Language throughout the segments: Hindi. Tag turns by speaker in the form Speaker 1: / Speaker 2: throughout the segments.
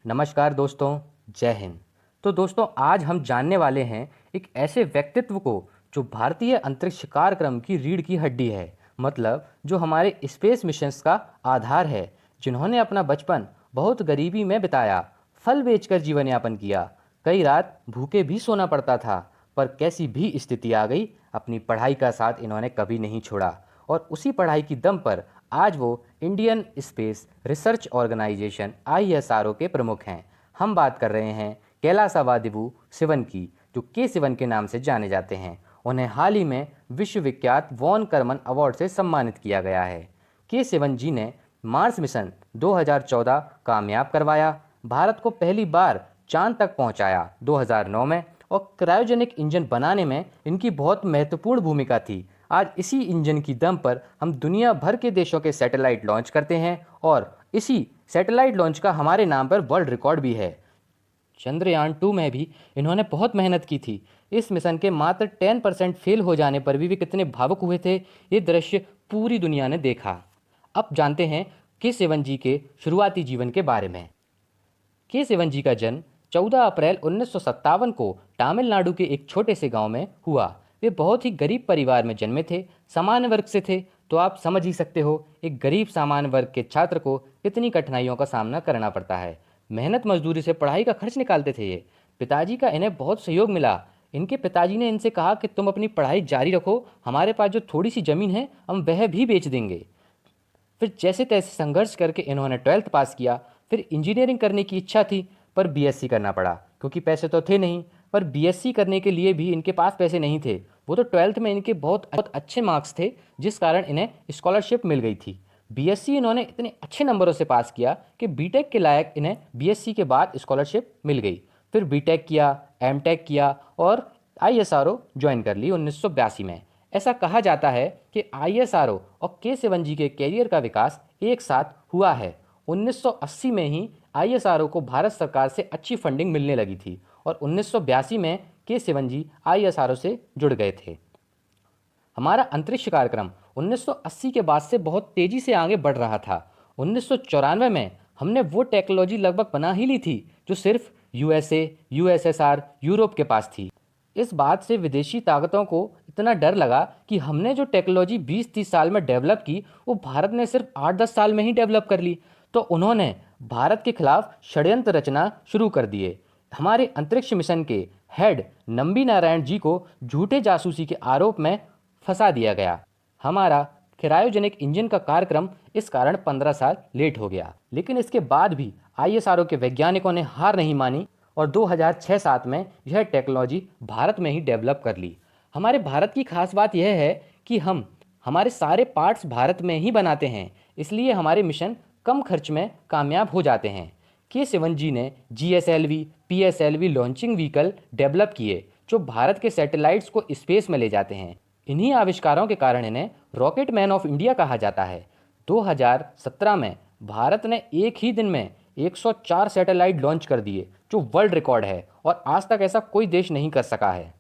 Speaker 1: नमस्कार दोस्तों, जय हिंद। तो दोस्तों, आज हम जानने वाले हैं एक ऐसे व्यक्तित्व को जो भारतीय अंतरिक्ष कार्यक्रम की रीढ़ की हड्डी है, मतलब जो हमारे स्पेस मिशंस का आधार है, जिन्होंने अपना बचपन बहुत गरीबी में बिताया, फल बेचकर जीवन यापन किया, कई रात भूखे भी सोना पड़ता था, पर कैसी भी स्थिति आ गई, अपनी पढ़ाई का साथ इन्होंने कभी नहीं छोड़ा और उसी पढ़ाई की दम पर आज वो Indian Space Research Organisation ISRO के प्रमुख हैं। हम बात कर रहे हैं कैलासावादिवु शिवन की, जो के शिवन के नाम से जाने जाते हैं। उन्हें हाल ही में विश्वविख्यात वॉन करमन अवार्ड से सम्मानित किया गया है। के शिवन जी ने मार्स मिशन 2014 कामयाब करवाया, भारत को पहली बार चांद तक पहुंचाया 2009 में, और क्रायोजेनिक इंजन बनाने में इनकी बहुत महत्वपूर्ण भूमिका थी। आज इसी इंजन की दम पर हम दुनिया भर के देशों के सैटेलाइट लॉन्च करते हैं और इसी सैटेलाइट लॉन्च का हमारे नाम पर वर्ल्ड रिकॉर्ड भी है। चंद्रयान 2 में भी इन्होंने बहुत मेहनत की थी। इस मिशन के मात्र 10% फेल हो जाने पर भी वे कितने भावुक हुए थे, ये दृश्य पूरी दुनिया ने देखा। अब जानते हैं के शिवन जी के शुरुआती जीवन के बारे में। के शिवन जी का जन्म 14 अप्रैल 1957 को तमिलनाडु के एक छोटे से गांव में हुआ। वे बहुत ही गरीब परिवार में जन्मे थे, सामान्य वर्ग से थे, तो आप समझ ही सकते हो एक गरीब सामान्य वर्ग के छात्र को कितनी कठिनाइयों का सामना करना पड़ता है। मेहनत मजदूरी से पढ़ाई का खर्च निकालते थे ये। पिताजी का इन्हें बहुत सहयोग मिला। इनके पिताजी ने इनसे कहा कि तुम अपनी पढ़ाई जारी रखो, हमारे पास जो थोड़ी सी ज़मीन है हम वह भी बेच देंगे। फिर जैसे तैसे संघर्ष करके इन्होंने 12th पास किया। फिर इंजीनियरिंग करने की इच्छा थी, पर BSc करना पड़ा क्योंकि पैसे तो थे नहीं। पर BSc करने के लिए भी इनके पास पैसे नहीं थे। वो तो 12th में इनके बहुत बहुत अच्छे मार्क्स थे, जिस कारण इन्हें स्कॉलरशिप मिल गई थी। BSc इन्होंने इतने अच्छे नंबरों से पास किया कि B.Tech के लायक इन्हें BSc के बाद स्कॉलरशिप मिल गई। फिर B.Tech किया, M.Tech किया और ISRO ज्वाइन कर ली 1982 में। ऐसा कहा जाता है कि ISRO और के शिवन जी के कैरियर का विकास एक साथ हुआ है। 1980 में ही ISRO को भारत सरकार से अच्छी फंडिंग मिलने लगी थी और 1982 में के शिवन जी ISRO से जुड़ गए थे। हमारा अंतरिक्ष कार्यक्रम 1980 के बाद से बहुत तेजी से आगे बढ़ रहा था। 1994 में हमने वो टेक्नोलॉजी लगभग बना ही ली थी जो सिर्फ USA, USSR, यूरोप के पास थी। इस बात से विदेशी ताकतों को इतना डर लगा कि हमने जो टेक्नोलॉजी 20-30 साल में डेवलप की, वो भारत ने सिर्फ 8-10 साल में ही डेवलप कर ली। तो उन्होंने भारत के खिलाफ षड्यंत्र रचना शुरू कर दिए। हमारे अंतरिक्ष मिशन के हेड नंबी नारायण जी को झूठे जासूसी के आरोप में फंसा दिया गया। हमारा क्रायोजेनिक इंजन का कार्यक्रम इस कारण 15 साल लेट हो गया, लेकिन इसके बाद भी ISRO के वैज्ञानिकों ने हार नहीं मानी और 2006-07 में यह टेक्नोलॉजी भारत में ही डेवलप कर ली। हमारे भारत की खास बात यह है कि हम हमारे सारे पार्ट्स भारत में ही बनाते हैं, इसलिए हमारे मिशन कम खर्च में कामयाब हो जाते हैं। के शिवन जी ने GSLV, PSLV launching vehicle develop किए जो भारत के सैटेलाइट्स को स्पेस में ले जाते हैं। इन्हीं आविष्कारों के कारण इन्हें रॉकेट मैन ऑफ इंडिया कहा जाता है। 2017 में भारत ने एक ही दिन में 104 सैटेलाइट लॉन्च कर दिए, जो वर्ल्ड रिकॉर्ड है और आज तक ऐसा कोई देश नहीं कर सका है।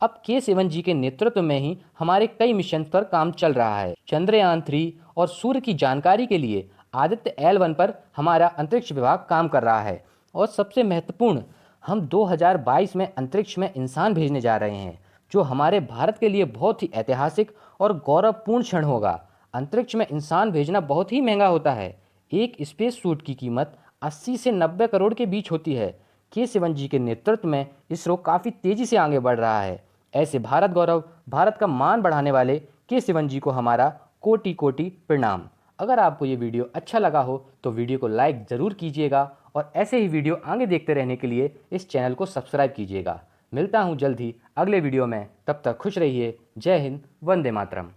Speaker 1: अब के शिवन जी के नेतृत्व में ही हमारे कई मिशन पर काम चल रहा है। चंद्रयान 3 और सूर्य की जानकारी के लिए आदित्य L1 पर हमारा अंतरिक्ष विभाग काम कर रहा है। और सबसे महत्वपूर्ण, हम 2022 में अंतरिक्ष में इंसान भेजने जा रहे हैं, जो हमारे भारत के लिए बहुत ही ऐतिहासिक और गौरवपूर्ण क्षण होगा। अंतरिक्ष में इंसान भेजना बहुत ही महंगा होता है। एक स्पेस सूट की कीमत 80 से 90 करोड़ के बीच होती है। के शिवन जी के नेतृत्व में इसरो काफ़ी तेज़ी से आगे बढ़ रहा है। ऐसे भारत गौरव, भारत का मान बढ़ाने वाले के शिवन जी को हमारा कोटि कोटि प्रणाम। अगर आपको ये वीडियो अच्छा लगा हो तो वीडियो को लाइक ज़रूर कीजिएगा और ऐसे ही वीडियो आगे देखते रहने के लिए इस चैनल को सब्सक्राइब कीजिएगा। मिलता हूँ जल्द ही अगले वीडियो में, तब तक खुश रहिए। जय हिंद, वंदे मातरम।